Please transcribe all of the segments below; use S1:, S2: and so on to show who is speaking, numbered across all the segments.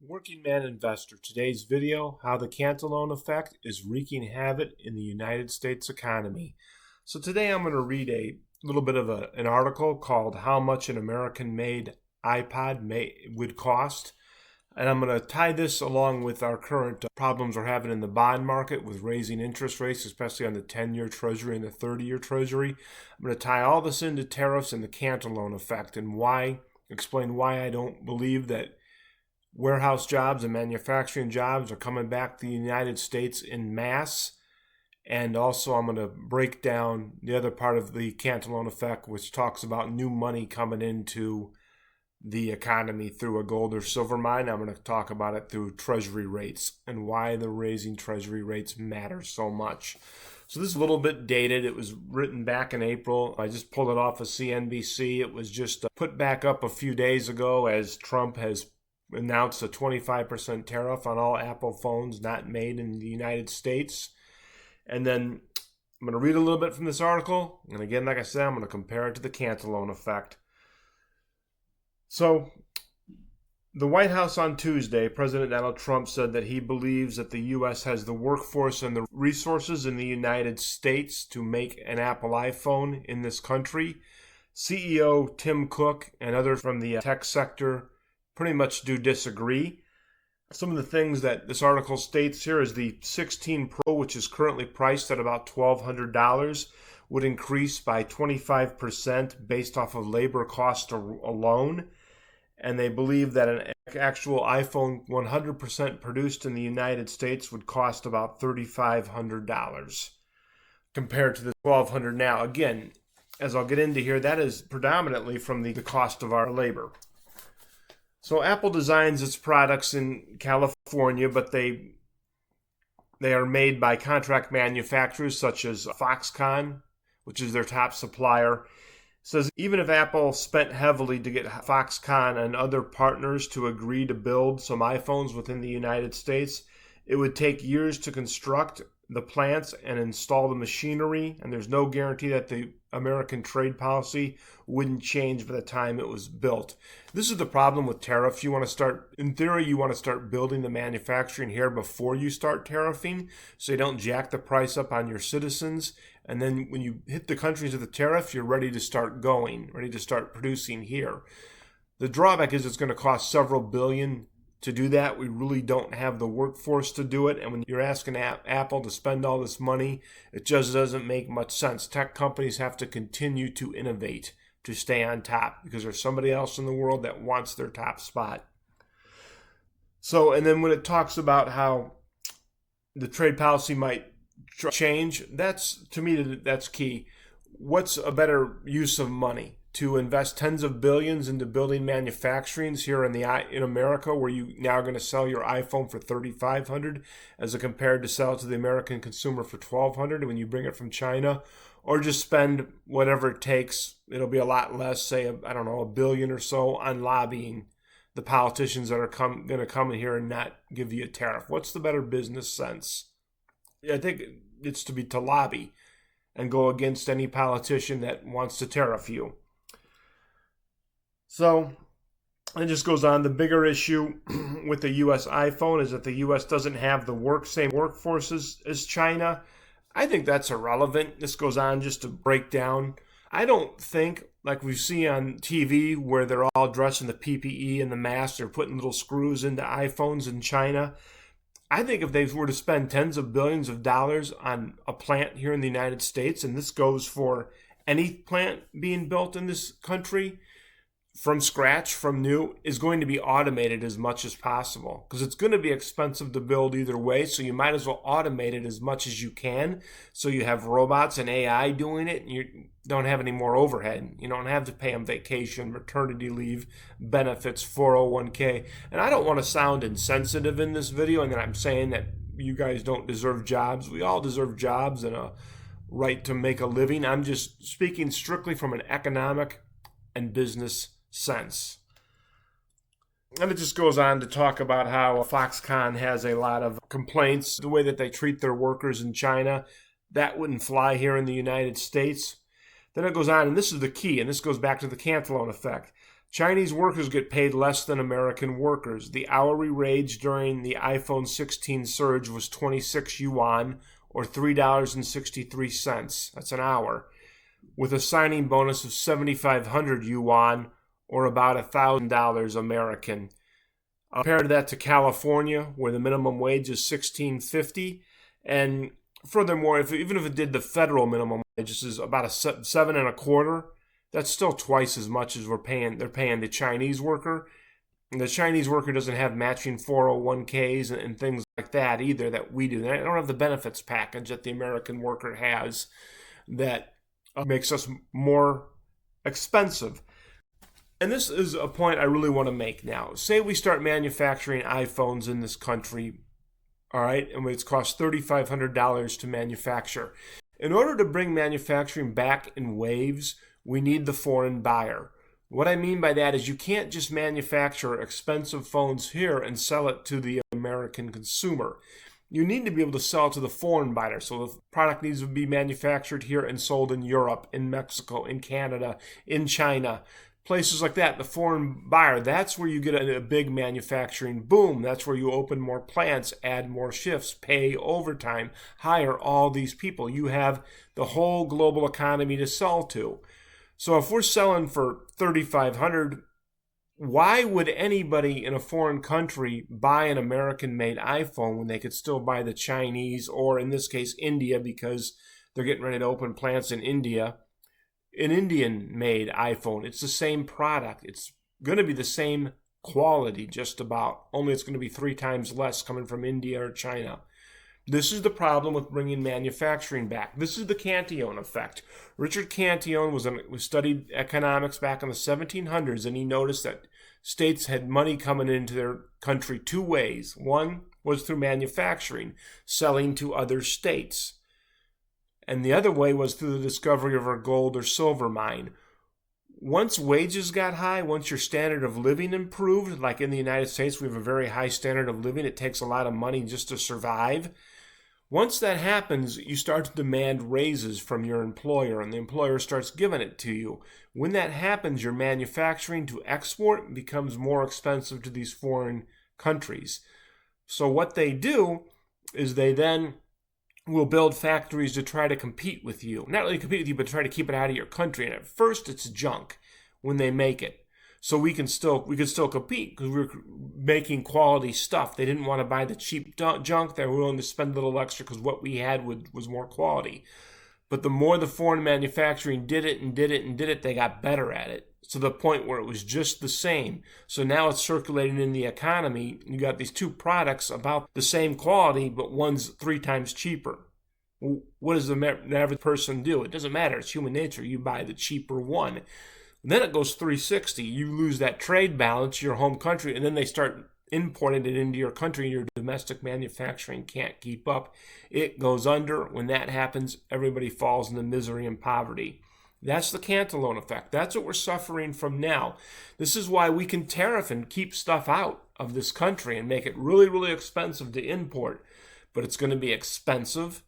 S1: Working Man Investor, today's video, how the Cantillon Effect is wreaking havoc in the United States economy. So today I'm going to read a little bit of an article called How Much an American-Made iPod Would Cost. And I'm going to tie this along with our current problems we're having in the bond market with raising interest rates, especially on the 10-year Treasury and the 30-year Treasury. I'm going to tie all this into tariffs and the Cantillon Effect and explain why I don't believe that warehouse jobs and manufacturing jobs are coming back to the United States in mass. And also I'm going to break down the other part of the Cantillon Effect, which talks about new money coming into the economy through a gold or silver mine. I'm going to talk about it through treasury rates and why the raising treasury rates matter so much. So this is a little bit dated. It was written back in April. I just pulled it off of CNBC. It was just put back up a few days ago as Trump has announced a 25% tariff on all Apple phones not made in the United States. And then I'm going to read a little bit from this article. And again, like I said, I'm going to compare it to the Cantillon Effect. So the White House on Tuesday, President Donald Trump said that he believes that the U.S. has the workforce and the resources in the United States to make an Apple iPhone in this country. CEO Tim Cook and others from the tech sector pretty much do disagree. Some of the things that this article states here is the 16 Pro, which is currently priced at about $1,200, would increase by 25% based off of labor cost alone. And they believe that an actual iPhone 100% produced in the United States would cost about $3,500 compared to the $1,200 now. Again, as I'll get into here, that is predominantly from the cost of our labor. So Apple designs its products in California, but they are made by contract manufacturers such as Foxconn, which is their top supplier. It says even if Apple spent heavily to get Foxconn and other partners to agree to build some iPhones within the United States, it would take years to construct the plants and install the machinery, and there's no guarantee that the American trade policy wouldn't change by the time it was built. This is the problem with tariffs. In theory, you want to start building the manufacturing here before you start tariffing, so you don't jack the price up on your citizens. And then when you hit the countries of the tariff, you're ready to start producing here. The drawback is it's going to cost several billion to do that. We really don't have the workforce to do it. And when you're asking Apple to spend all this money, it just doesn't make much sense. Tech companies have to continue to innovate to stay on top because there's somebody else in the world that wants their top spot. So, and then when it talks about how the trade policy might change, to me, that's key. What's a better use of money? To invest tens of billions into building manufacturings here in America, where you now are going to sell your iPhone for $3,500 as compared to sell it to the American consumer for $1,200 when you bring it from China, or just spend whatever it takes. It'll be a lot less, say, $1 billion or so on lobbying the politicians that are going to come in here and not give you a tariff. What's the better business sense? I think it's to lobby and go against any politician that wants to tariff you. So it just goes on. The bigger issue with the U.S. iPhone is that the U.S. doesn't have the same workforce as China. I think that's irrelevant. This goes on just to break down. I don't think, like we see on TV, where they're all dressed in the PPE and the masks, they're putting little screws into iPhones in China. I think if they were to spend tens of billions of dollars on a plant here in the United States, and this goes for any plant being built in this country, from scratch, from new, is going to be automated as much as possible because it's going to be expensive to build either way. So you might as well automate it as much as you can. So you have robots and AI doing it, and you don't have any more overhead. You don't have to pay them vacation, maternity leave, benefits, 401k. And I don't want to sound insensitive in this video and that I'm saying that you guys don't deserve jobs. We all deserve jobs and a right to make a living. I'm just speaking strictly from an economic and business sense. And it just goes on to talk about how Foxconn has a lot of complaints, the way that they treat their workers in China. That wouldn't fly here in the United States. Then it goes on, and this is the key, and this goes back to the Cantillon Effect. Chinese workers get paid less than American workers. The hourly wage during the iPhone 16 surge was 26 yuan, or $3.63. That's an hour, with a signing bonus of 7,500 yuan, or about $1,000 American. Compare that to California, where the minimum wage is $16.50, and furthermore, even if it did the federal minimum wage, this is about a 7.25. That's still twice as much as they're paying the Chinese worker. And the Chinese worker doesn't have matching 401ks and things like that either that we do. They don't have the benefits package that the American worker has that makes us more expensive. And this is a point I really want to make now. Say we start manufacturing iPhones in this country, all right, and it's cost $3,500 to manufacture. In order to bring manufacturing back in waves, we need the foreign buyer. What I mean by that is you can't just manufacture expensive phones here and sell it to the American consumer. You need to be able to sell it to the foreign buyer. So the product needs to be manufactured here and sold in Europe, in Mexico, in Canada, in China, places like that. The foreign buyer, that's where you get a big manufacturing boom. That's where you open more plants, add more shifts, pay overtime, hire all these people. You have the whole global economy to sell to. So if we're selling for $3,500, why would anybody in a foreign country buy an American-made iPhone when they could still buy the Chinese, or in this case, India, because they're getting ready to open plants in India, an Indian-made iPhone? It's the same product. It's going to be the same quality just about, only it's going to be 3 times less coming from India or China. This is the problem with bringing manufacturing back. This is the Cantillon Effect. Richard Cantillon studied economics back in the 1700s, and he noticed that states had money coming into their country 2 ways. One was through manufacturing, selling to other states. And the other way was through the discovery of a gold or silver mine. Once wages got high, once your standard of living improved, like in the United States, we have a very high standard of living. It takes a lot of money just to survive. Once that happens, you start to demand raises from your employer, and the employer starts giving it to you. When that happens, your manufacturing to export becomes more expensive to these foreign countries. So what they do is they then will build factories to try to compete with you. Not really compete with you, but try to keep it out of your country. And at first, it's junk when they make it. So we could still compete because we were making quality stuff. They didn't want to buy the cheap junk. They were willing to spend a little extra because what we had was more quality. But the more the foreign manufacturing did it, they got better at it. To the point where it was just the same. So now it's circulating in the economy. You got these 2 products about the same quality, but one's 3 times cheaper. What does the average person do? It doesn't matter. It's human nature. You buy the cheaper one. Then it goes 360. You lose that trade balance, your home country, and then they start importing it into your country, and your domestic manufacturing can't keep up. It goes under. When that happens, everybody falls into misery and poverty. That's the Cantillon Effect. That's what we're suffering from now. This is why we can tariff and keep stuff out of this country and make it really, really expensive to import. But it's going to be expensive,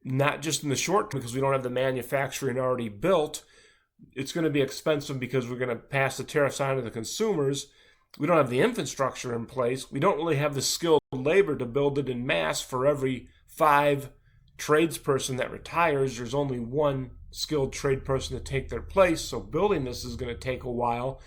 S1: not just in the short term because we don't have the manufacturing already built. It's going to be expensive because we're going to pass the tariffs on to the consumers. We don't have the infrastructure in place. We don't really have the skilled labor to build it in mass. For every 5 tradesperson that retires, there's only 1 skilled trade person to take their place. So building this is going to take a while.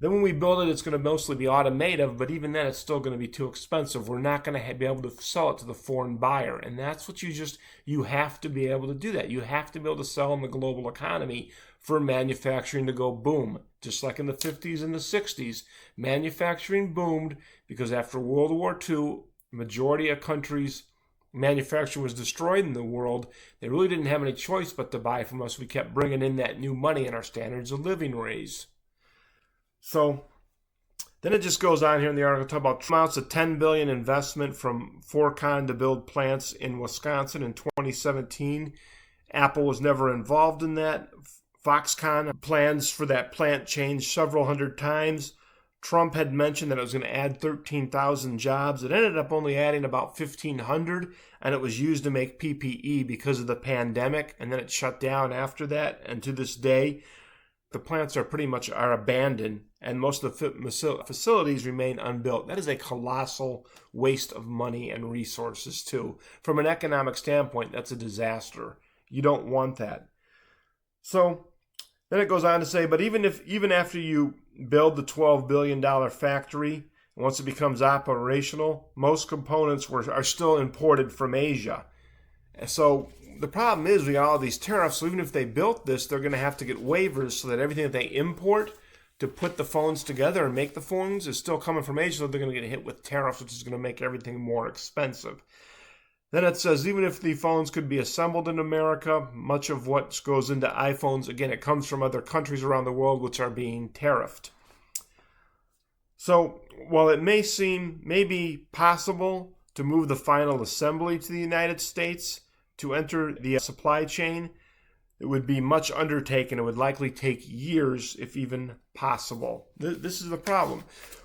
S1: Then when we build it, it's going to mostly be automated, but even then it's still going to be too expensive. We're not going to be able to sell it to the foreign buyer. And that's what you have to be able to do that. You have to be able to sell in the global economy for manufacturing to go boom. Just like in the 50s and the 60s, manufacturing boomed because after World War II, the majority of countries' manufacturing was destroyed in the world. They really didn't have any choice but to buy from us. We kept bringing in that new money and our standards of living raised. So then it just goes on here in the article talk about amounts of $10 billion investment from Foxconn to build plants in Wisconsin in 2017. Apple was never involved in that. Foxconn plans for that plant changed several hundred times. Trump had mentioned that it was going to add 13,000 jobs. It ended up only adding about 1,500, and it was used to make PPE because of the pandemic, and then it shut down after that. And to this day, the plants are pretty much abandoned and most of the facilities remain unbuilt. That is a colossal waste of money and resources, too. From an economic standpoint, that's a disaster. You don't want that. So then it goes on to say, but even after you build the $12 billion factory, once it becomes operational, most components are still imported from Asia. So the problem is we got all these tariffs, so even if they built this, they're going to have to get waivers so that everything that they import to put the phones together and make the phones is still coming from Asia, so they're going to get hit with tariffs, which is going to make everything more expensive. Then it says, even if the phones could be assembled in America, much of what goes into iPhones, again, it comes from other countries around the world which are being tariffed. So while it may be possible to move the final assembly to the United States to enter the supply chain, it would be much undertaken. It would likely take years, if even possible. This is the problem.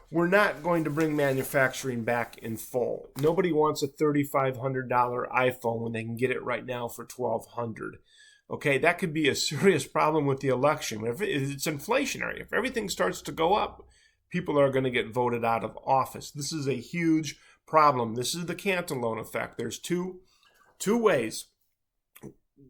S1: We're not going to bring manufacturing back in full. Nobody wants a $3,500 iPhone when they can get it right now for $1,200. Okay, that could be a serious problem with the election. It's inflationary. If everything starts to go up, people are going to get voted out of office. This is a huge problem. This is the Cantillon Effect. There's two ways.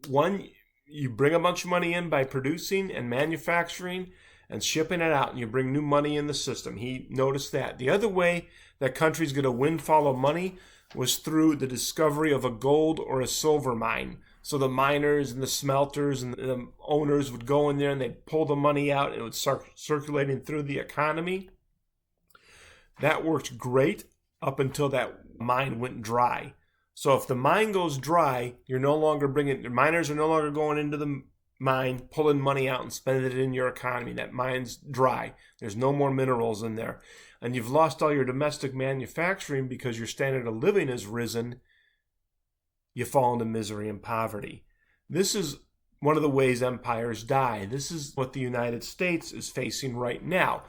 S1: One, you bring a bunch of money in by producing and manufacturing and shipping it out, and you bring new money in the system. He noticed that. The other way that countries get a windfall of money was through the discovery of a gold or a silver mine. So the miners and the smelters and the owners would go in there and they'd pull the money out, and it would start circulating through the economy. That worked great up until that mine went dry. So if the mine goes dry, the miners are no longer going into the mine, pulling money out and spending it in your economy. That mine's dry. There's no more minerals in there. And you've lost all your domestic manufacturing because your standard of living has risen. You fall into misery and poverty. This is one of the ways empires die. This is what the United States is facing right now.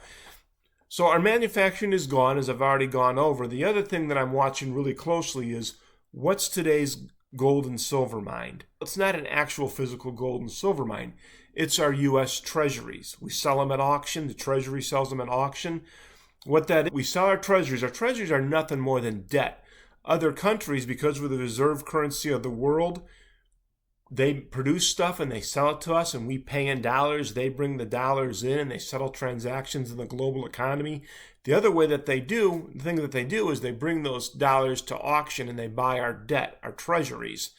S1: So our manufacturing is gone, as I've already gone over. The other thing that I'm watching really closely is what's today's gold and silver mine. It's not an actual physical gold and silver mine. It's our U.S. treasuries. We sell them at auction. The Treasury sells them at auction. We sell our treasuries. Our treasuries are nothing more than debt. Other countries, because we're the reserve currency of the world, they produce stuff and they sell it to us and we pay in dollars. They bring the dollars in and they settle transactions in the global economy. The other way that the thing that they do is they bring those dollars to auction and they buy our debt, our treasuries.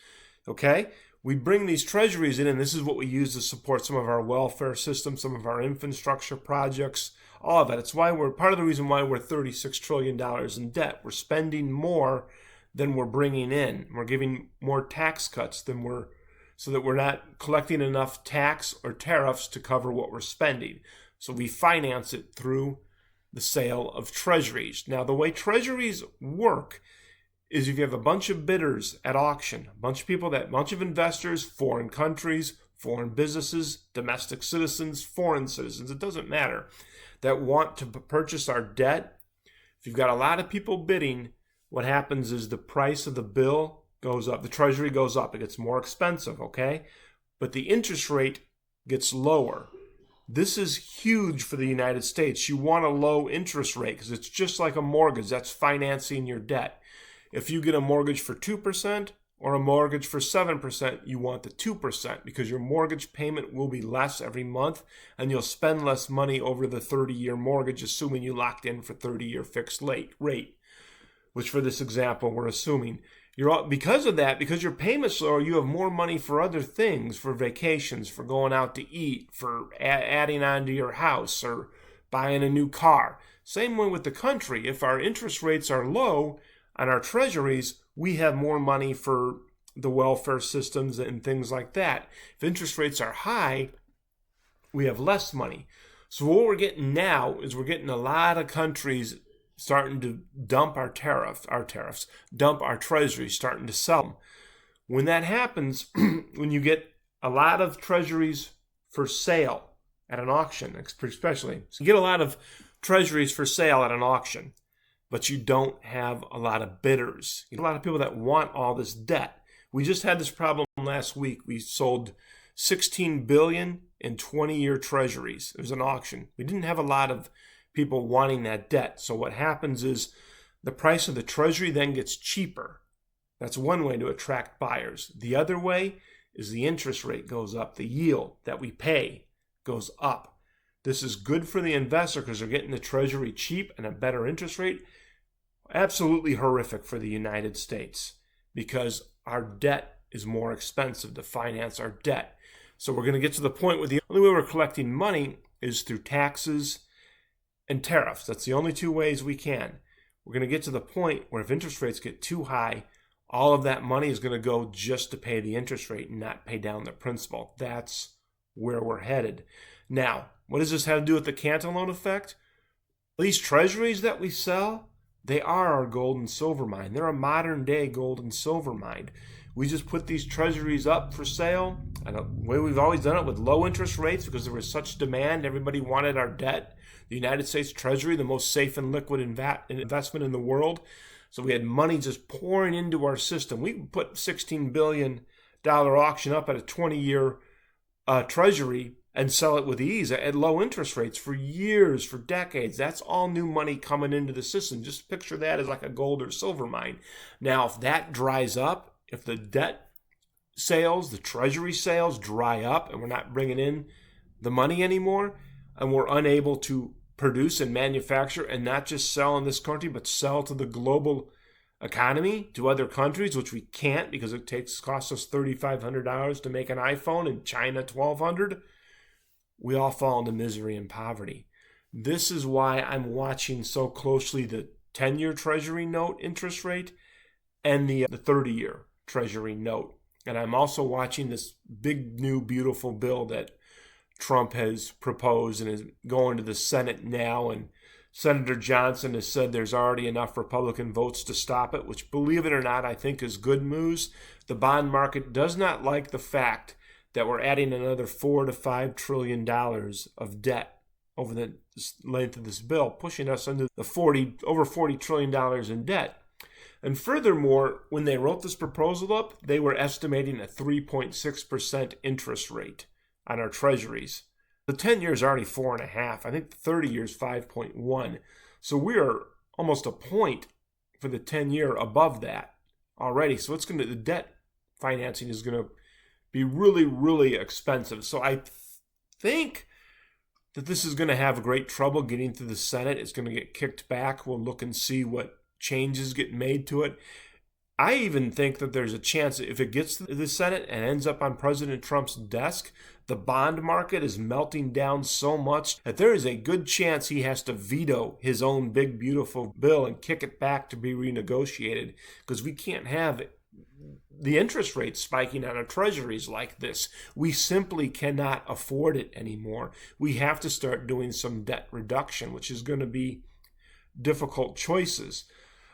S1: Okay? We bring these treasuries in, and this is what we use to support some of our welfare systems, some of our infrastructure projects, all of that. It's part of the reason why we're $36 trillion in debt. We're spending more than we're bringing in. We're giving more tax cuts so that we're not collecting enough tax or tariffs to cover what we're spending. So we finance it through the sale of treasuries. Now, the way treasuries work is if you have a bunch of bidders at auction, a bunch of investors, foreign countries, foreign businesses, domestic citizens, foreign citizens, it doesn't matter, that want to purchase our debt. If you've got a lot of people bidding, what happens is the price of the bill goes up, the treasury goes up, it gets more expensive, okay? But the interest rate gets lower. This is huge for the United States. You want a low interest rate because it's just like a mortgage. That's financing your debt. If you get a mortgage for 2% or a mortgage for 7%, you want the 2% because your mortgage payment will be less every month and you'll spend less money over the 30-year mortgage, assuming you locked in for 30-year fixed rate, which for this example, we're assuming. Because your payment's lower, you have more money for other things, for vacations, for going out to eat, for adding on to your house or buying a new car. Same way with the country. If our interest rates are low on our treasuries, we have more money for the welfare systems and things like that. If interest rates are high, we have less money. So what we're getting now is we're getting a lot of countries starting to dump our tariffs, dump our treasuries, starting to sell them. When that happens, when you get a lot of treasuries for sale at an auction, especially, so you get a lot of treasuries for sale at an auction, but you don't have a lot of bidders. You have a lot of people that want all this debt. We just had this problem last week. We sold $16 billion in 20-year treasuries. It was an auction. We didn't have a lot of people wanting that debt. So what happens is the price of the treasury then gets cheaper. That's one way to attract buyers. The other way is the interest rate goes up. The yield that we pay goes up. This is good for the investor because they're getting the treasury cheap and a better interest rate. Absolutely horrific for the United States because our debt is more expensive to finance our debt. So we're going to get to the point where the only way we're collecting money is through taxes and tariffs. That's the only two ways we can. We're going to get to the point where if interest rates get too high, all of that money is going to go just to pay the interest rate and not pay down the principal. That's where we're headed. Now, what does this have to do with the Cantillon effect? These treasuries that we sell, they are our gold and silver mine. They're a modern day gold and silver mine. We just put these treasuries up for sale. And the way we've always done it with low interest rates because there was such demand. Everybody wanted our debt. The United States Treasury, the most safe and liquid investment in the world. So we had money just pouring into our system. We put $16 billion auction up at a 20-year treasury and sell it with ease at low interest rates for years, for decades. That's all new money coming into the system. Just picture that as like a gold or silver mine. Now, if that dries up, if the debt sales, the treasury sales dry up and we're not bringing in the money anymore and we're unable to produce and manufacture and not just sell in this country, but sell to the global economy, to other countries, which we can't because it costs us $3,500 to make an iPhone and China $1,200, we all fall into misery and poverty. This is why I'm watching so closely the 10-year Treasury note interest rate and the 30-year Treasury note. And I'm also watching this big, new, beautiful bill that Trump has proposed and is going to the Senate now. And Senator Johnson has said there's already enough Republican votes to stop it, which, believe it or not, I think is good news. The bond market does not like the fact that we're adding another $4 to $5 trillion of debt over the length of this bill, pushing us into the over $40 trillion in debt. And furthermore, when they wrote this proposal up, they were estimating a 3.6% interest rate on our treasuries. The 10 years already 4.5. I think the 30 years 5.1. So we are almost a point for the 10-year above that already. So the debt financing is going to be really, really expensive. So I think that this is going to have great trouble getting through the Senate. It's going to get kicked back. We'll look and see what changes get made to it. I even think that there's a chance that if it gets to the Senate and ends up on President Trump's desk, the bond market is melting down so much that there is a good chance he has to veto his own big, beautiful bill and kick it back to be renegotiated because we can't have the interest rates spiking on our treasuries like this. We simply cannot afford it anymore. We have to start doing some debt reduction, which is going to be difficult choices.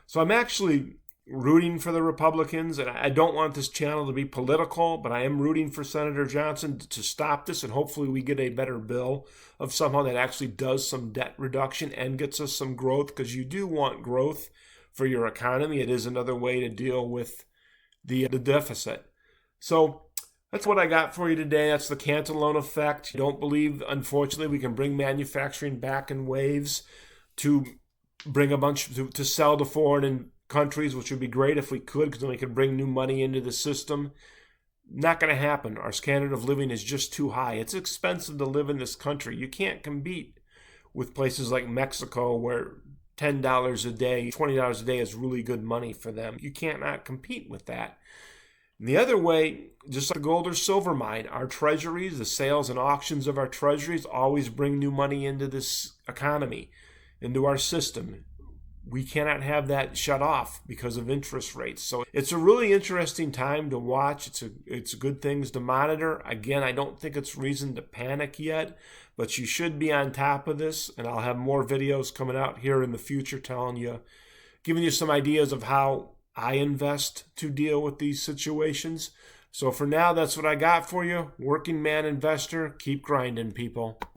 S1: So I'm actually rooting for the Republicans, and I don't want this channel to be political, but I am rooting for Senator Johnson to stop this, and hopefully we get a better bill of somehow that actually does some debt reduction and gets us some growth, because you do want growth for your economy. It is another way to deal with the deficit. So that's what I got for you today. That's the Cantillon effect. I don't believe, unfortunately, we can bring manufacturing back in waves to bring a bunch to sell to foreign countries, which would be great if we could, because then we could bring new money into the system. Not going to happen. Our standard of living is just too high. It's expensive to live in this country. You can't compete with places like Mexico where $10 a day, $20 a day is really good money for them. You can't not compete with that. And the other way, just like the gold or silver mine, our treasuries, the sales and auctions of our treasuries always bring new money into this economy, into our system. We cannot have that shut off because of interest rates. So it's a really interesting time to watch. It's good things to monitor. Again, I don't think it's reason to panic yet, but you should be on top of this. And I'll have more videos coming out here in the future giving you some ideas of how I invest to deal with these situations. So for now, that's what I got for you. Working man investor, keep grinding, people.